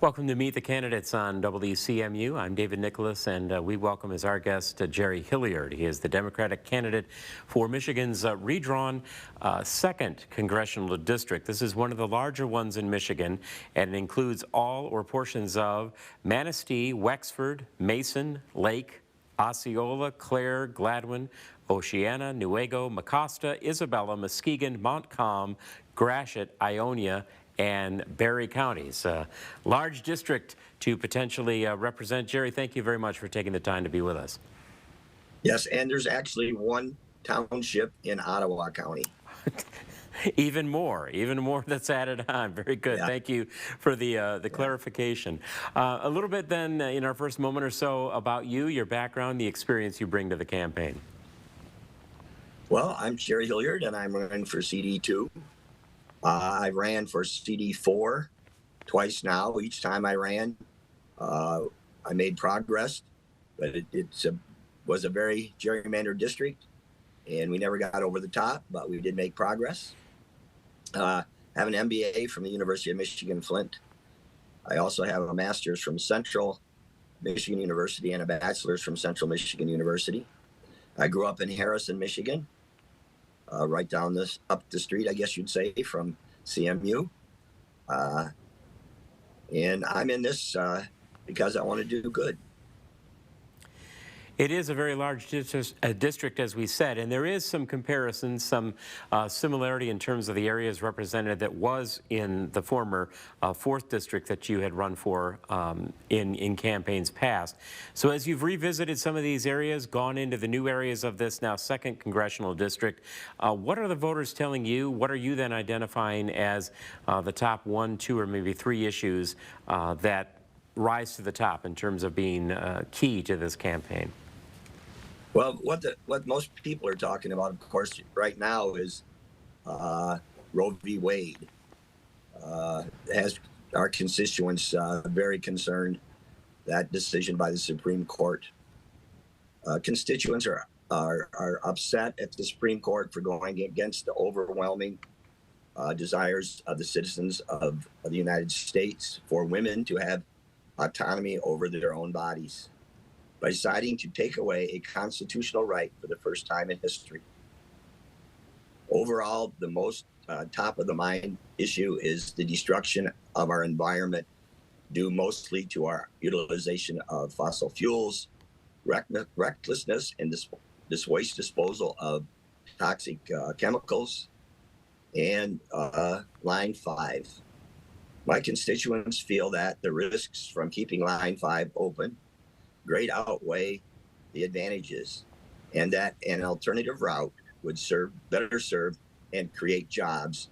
Welcome to Meet the Candidates on WCMU. I'm David Nicholas, and we welcome as our guest Jerry Hilliard. He is the Democratic candidate for Michigan's redrawn 2nd Congressional District. This is one of the larger ones in Michigan, and it includes all or portions of Manistee, Wexford, Mason, Lake, Osceola, Clare, Gladwin, Oceana, Newaygo, Mecosta, Isabella, Muskegon, Montcalm, Gratiot, Ionia, and Berry counties. Large district to potentially represent. Jerry, thank you very much for taking the time to be with us. Yes, and there's actually one township in Ottawa County. Even more that's added on. Very good. Yeah. Thank you for the clarification. A little bit then in our first moment or so about you, your background, the experience you bring to the campaign. Well, I'm Jerry Hilliard, and I'm running for CD2. I ran for CD4 twice now. Each time I ran, I made progress, but it was a very gerrymandered district, and we never got over the top, but we did make progress. I have an MBA from the University of Michigan, Flint. I also have a master's from Central Michigan University and a bachelor's from Central Michigan University. I grew up in Harrison, Michigan. Right down up the street, I guess you'd say, from CMU. And I'm in this because I want to do good. It is a very large district, as we said, and there is some comparisons, some similarity in terms of the areas represented that was in the former 4th district that you had run for in campaigns past. So as you've revisited some of these areas, gone into the new areas of this now 2nd Congressional District, what are the voters telling you? What are you then identifying as the top 1, 2, or maybe 3 issues that rise to the top in terms of being key to this campaign? Well, what most people are talking about, of course, right now is Roe v. Wade. Has our constituents very concerned, that decision by the Supreme Court. Constituents are upset at the Supreme Court for going against the overwhelming desires of the citizens of the United States for women to have autonomy over their own bodies, by deciding to take away a constitutional right for the first time in history. Overall, the most top of the mind issue is the destruction of our environment, due mostly to our utilization of fossil fuels, recklessness, and this waste disposal of toxic chemicals, and Line 5. My constituents feel that the risks from keeping Line 5 open great outweigh the advantages, and that an alternative route would better serve and create jobs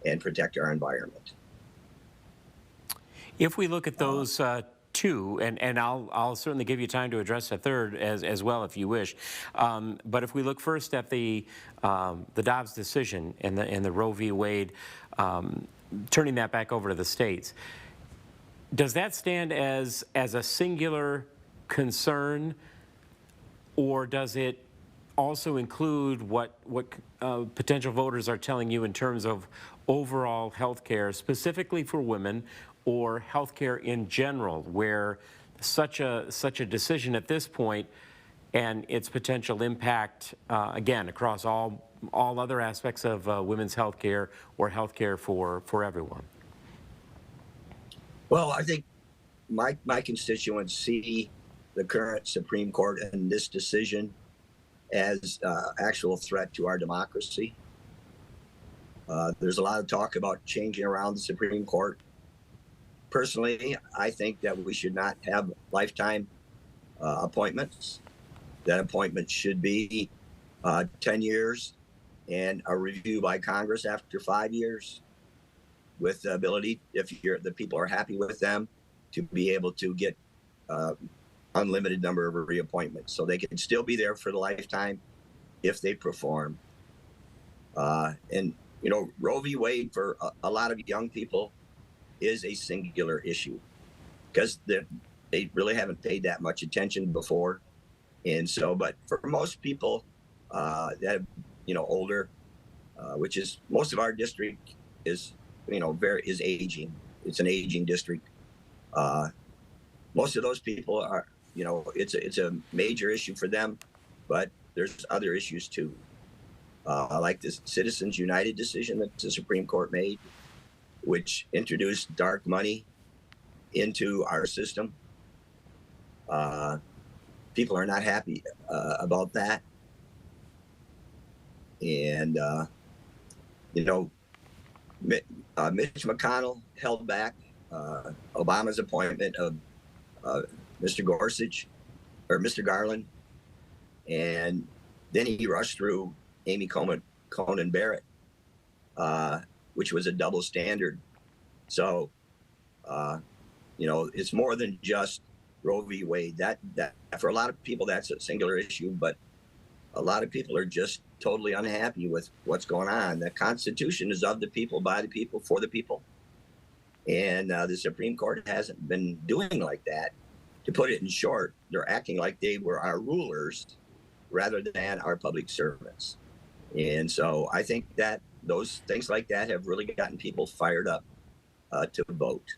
and protect our environment. If we look at those two, and I'll certainly give you time to address a third as well if you wish, but if we look first at the Dobbs decision and the Roe v. Wade, turning that back over to the states, does that stand as a singular concern, or does it also include what potential voters are telling you in terms of overall health care, specifically for women, or health care in general, where such a decision at this point and its potential impact, again, across all other aspects of women's health care or health care for everyone? Well, I think my constituents see the current Supreme Court and this decision as actual threat to our democracy. There's a lot of talk about changing around the Supreme Court. Personally, I think that we should not have lifetime appointments. That appointment should be 10 years and a review by Congress after 5 years, with the ability, if the people are happy with them, to be able to get unlimited number of reappointments, so they can still be there for the lifetime if they perform. And you know, Roe v. Wade for a lot of young people is a singular issue, because they really haven't paid that much attention before. And so, but for most people that, you know, older, which is most of our district is, you know, is aging. It's an aging district. Uh, Most of those people are, it's a major issue for them, but there's other issues too. Like this Citizens United decision that the Supreme Court made, which introduced dark money into our system. People are not happy about that. And, Mitch McConnell held back Obama's appointment of Mr. Gorsuch or Mr. Garland. And then he rushed through Amy Coney Barrett, which was a double standard. So, it's more than just Roe v. Wade. That for a lot of people, that's a singular issue, but a lot of people are just totally unhappy with what's going on. The Constitution is of the people, by the people, for the people. And the Supreme Court hasn't been doing like that. To put it in short, they're acting like they were our rulers rather than our public servants. And so I think that those things like that have really gotten people fired up to vote.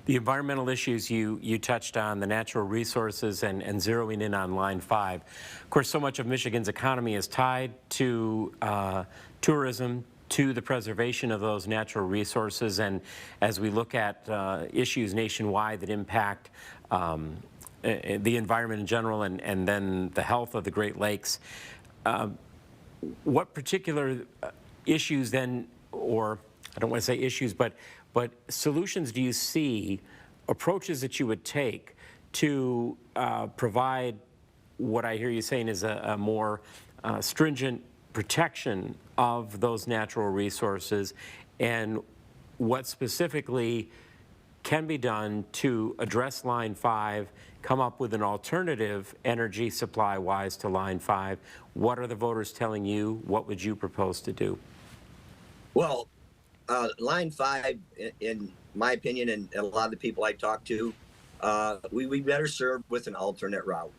The environmental issues you touched on, the natural resources and zeroing in on Line 5. Of course, so much of Michigan's economy is tied to tourism, to the preservation of those natural resources. And as we look at issues nationwide that impact the environment in general and then the health of the Great Lakes, what particular issues then, or I don't want to say issues, but solutions do you see, approaches that you would take to provide what I hear you saying is a more stringent protection of those natural resources, and what specifically can be done to address Line 5, come up with an alternative energy supply-wise to Line 5? What are the voters telling you? What would you propose to do? Well, Line 5, in my opinion, and a lot of the people I talk to, we better serve with an alternate route.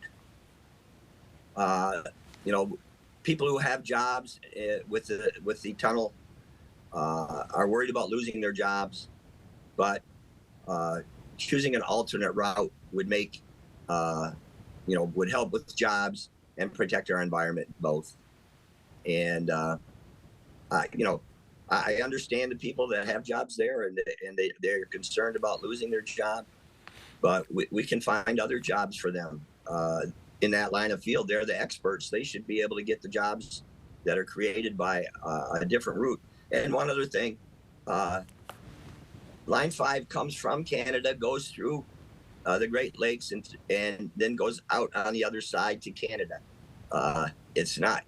People who have jobs with the tunnel are worried about losing their jobs, but choosing an alternate route would make, would help with jobs and protect our environment both. And I understand the people that have jobs there and they're concerned about losing their job, but we can find other jobs for them in that line of field. They're the experts. They should be able to get the jobs that are created by a different route. And one other thing, Line 5 comes from Canada, goes through the Great Lakes and then goes out on the other side to Canada. It's not,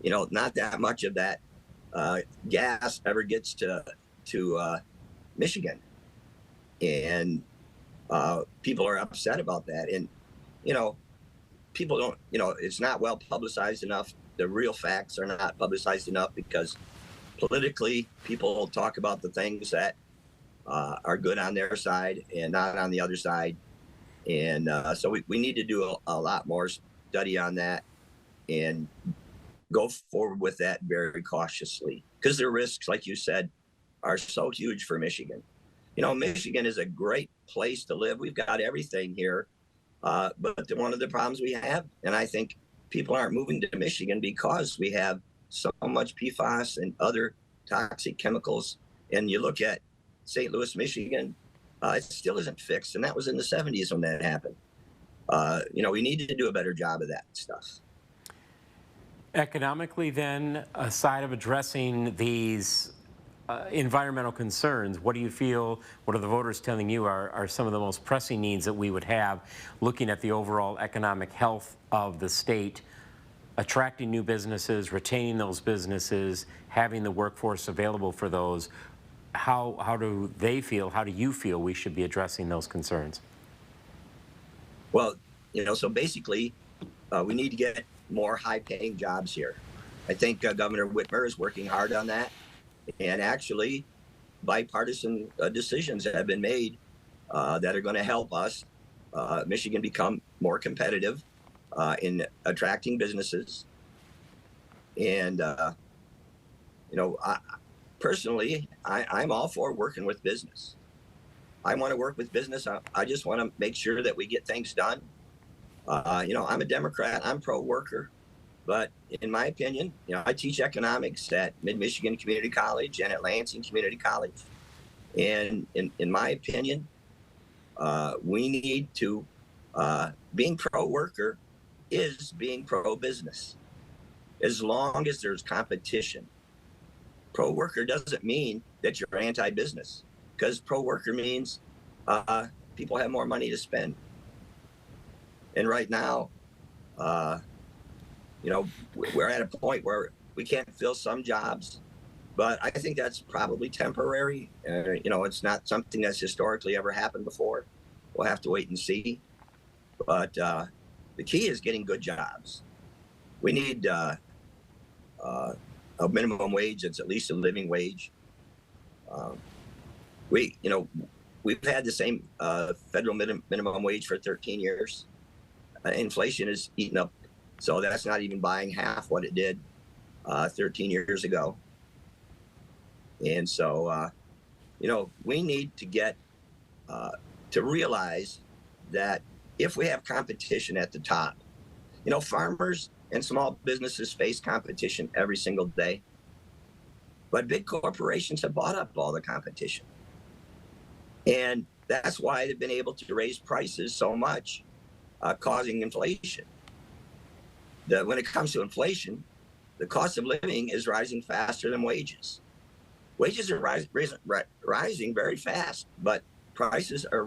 not that much of that gas ever gets to Michigan, and people are upset about that. And people don't, it's not well publicized enough. The real facts are not publicized enough because politically, people talk about the things that are good on their side and not on the other side. And so we need to do a lot more study on that and go forward with that very cautiously, because the risks, like you said, are so huge for Michigan. Michigan is a great place to live. We've got everything here. But one of the problems we have, and I think people aren't moving to Michigan because we have so much PFAS and other toxic chemicals. And you look at St. Louis, Michigan, it still isn't fixed. And that was in the 70s when that happened. We need to do a better job of that stuff. Economically, then, aside of addressing these environmental concerns, what do you feel, what are the voters telling you are some of the most pressing needs that we would have, looking at the overall economic health of the state, attracting new businesses, retaining those businesses, having the workforce available for those? How do they feel, how do you feel we should be addressing those concerns? Well, so basically, we need to get more high-paying jobs here. I think Governor Whitmer is working hard on that. And actually, bipartisan decisions have been made that are going to help us, Michigan, become more competitive in attracting businesses. And, personally, I'm all for working with business. I want to work with business. I just want to make sure that we get things done. I'm a Democrat. I'm pro-worker. But in my opinion, I teach economics at Mid-Michigan Community College and at Lansing Community College. And in my opinion, we need to, being pro-worker is being pro-business. As long as there's competition. Pro-worker doesn't mean that you're anti-business, because pro-worker means people have more money to spend. And right now, we're at a point where we can't fill some jobs, but I think that's probably temporary. It's not something that's historically ever happened before. We'll have to wait and see. But the key is getting good jobs. We need a minimum wage that's at least a living wage. We've had the same federal minimum wage for 13 years. Inflation is eating up, so that's not even buying half what it did 13 years ago. And so, we need to get to realize that if we have competition at the top, farmers and small businesses face competition every single day, but big corporations have bought up all the competition. And that's why they've been able to raise prices so much, causing inflation. When it comes to inflation, the cost of living is rising faster than wages. Wages are rising very fast, but prices are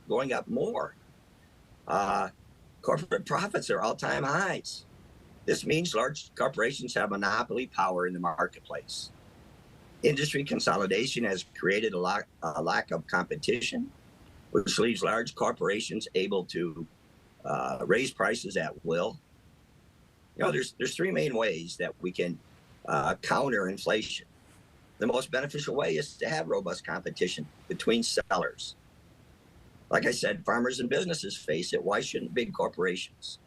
going up more. Corporate profits are all-time highs. This means large corporations have monopoly power in the marketplace. Industry consolidation has created a lack of competition, which leaves large corporations able to raise prices at will. There's three main ways that we can counter inflation. The most beneficial way is to have robust competition between sellers. Like I said, farmers and businesses face it. Why shouldn't big corporations?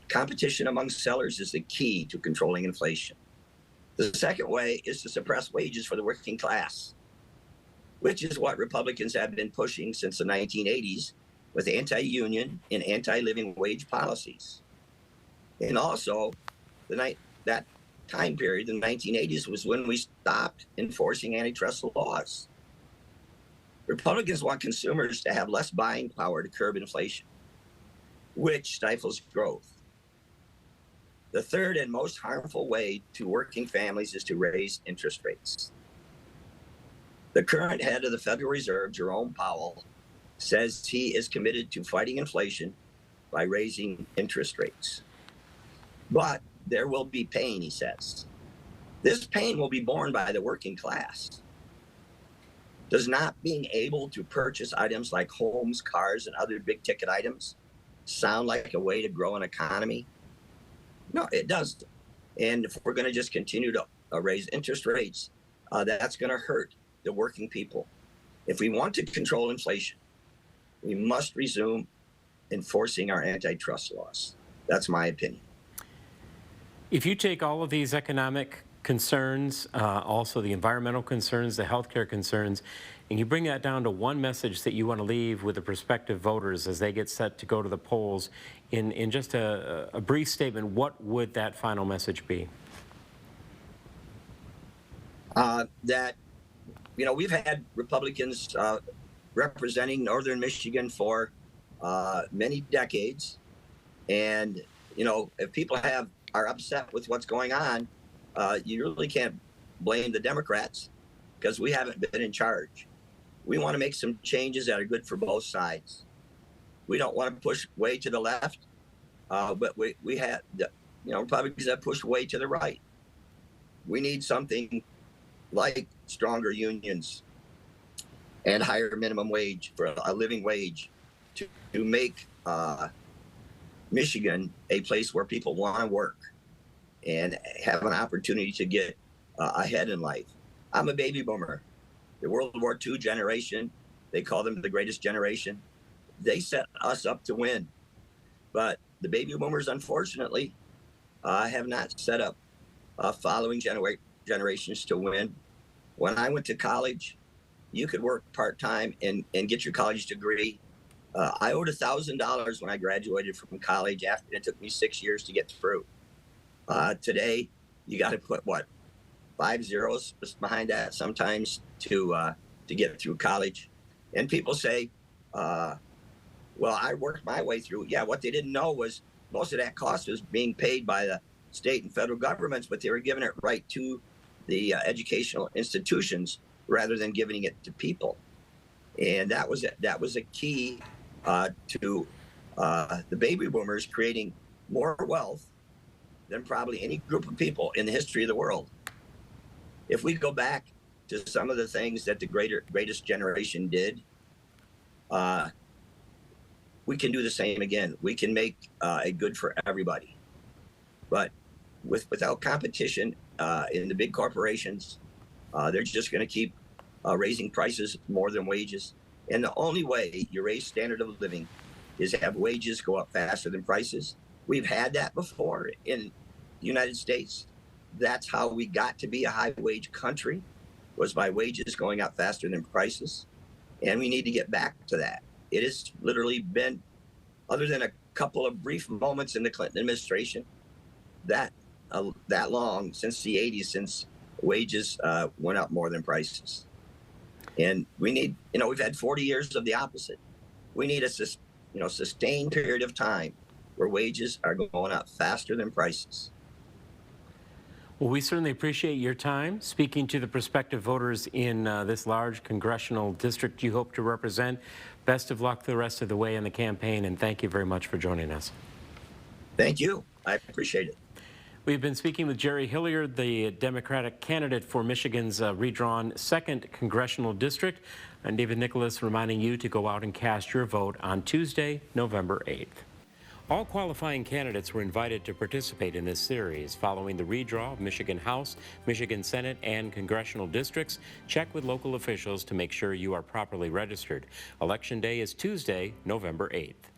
Competition among sellers is the key to controlling inflation. The second way is to suppress wages for the working class, which is what Republicans have been pushing since the 1980s with anti-union and anti-living wage policies. And also, that time period, the 1980s, was when we stopped enforcing antitrust laws. Republicans want consumers to have less buying power to curb inflation, which stifles growth. The third and most harmful way to working families is to raise interest rates. The current head of the Federal Reserve, Jerome Powell, says he is committed to fighting inflation by raising interest rates. But there will be pain, he says. This pain will be borne by the working class. Does not being able to purchase items like homes, cars, and other big ticket items sound like a way to grow an economy? No, it doesn't. And if we're going to just continue to raise interest rates, that's going to hurt the working people. If we want to control inflation, we must resume enforcing our antitrust laws. That's my opinion. If you take all of these economic concerns, also the environmental concerns, the healthcare concerns, and you bring that down to one message that you want to leave with the prospective voters as they get set to go to the polls, in just a brief statement, what would that final message be? We've had Republicans representing Northern Michigan for many decades. And, if people are upset with what's going on, you really can't blame the Democrats, because we haven't been in charge. We want to make some changes that are good for both sides. We don't want to push way to the left, but we have, Republicans have pushed way to the right. We need something like stronger unions and higher minimum wage for a living wage to make Michigan a place where people want to work and have an opportunity to get ahead in life. I'm a baby boomer. The World War II generation, they call them the greatest generation. They set us up to win. But the baby boomers, unfortunately, have not set up following generations to win. When I went to college, you could work part-time and get your college degree. I owed $1,000 when I graduated from college. After it took me 6 years to get through. Today, you got to put what, 5 zeros behind that sometimes to get through college. And people say, "Well, I worked my way through." Yeah, what they didn't know was most of that cost was being paid by the state and federal governments, but they were giving it right to the educational institutions rather than giving it to people. And that was a key to the baby boomers creating more wealth than probably any group of people in the history of the world. If we go back to some of the things that the greatest generation did, we can do the same again. We can make it good for everybody. But without competition in the big corporations, they're just going to keep raising prices more than wages. And the only way you raise standard of living is to have wages go up faster than prices. We've had that before in the United States. That's how we got to be a high wage country, was by wages going up faster than prices. And we need to get back to that. It has literally been, other than a couple of brief moments in the Clinton administration, that long since the 80s, since wages went up more than prices. And we need, we've had 40 years of the opposite. We need a sustained period of time where wages are going up faster than prices. Well, we certainly appreciate your time speaking to the prospective voters in this large congressional district you hope to represent. Best of luck the rest of the way in the campaign, and thank you very much for joining us. Thank you. I appreciate it. We've been speaking with Jerry Hilliard, the Democratic candidate for Michigan's redrawn 2nd Congressional District. I'm David Nicholas, reminding you to go out and cast your vote on Tuesday, November 8th. All qualifying candidates were invited to participate in this series. Following the redraw of Michigan House, Michigan Senate, and congressional districts, check with local officials to make sure you are properly registered. Election Day is Tuesday, November 8th.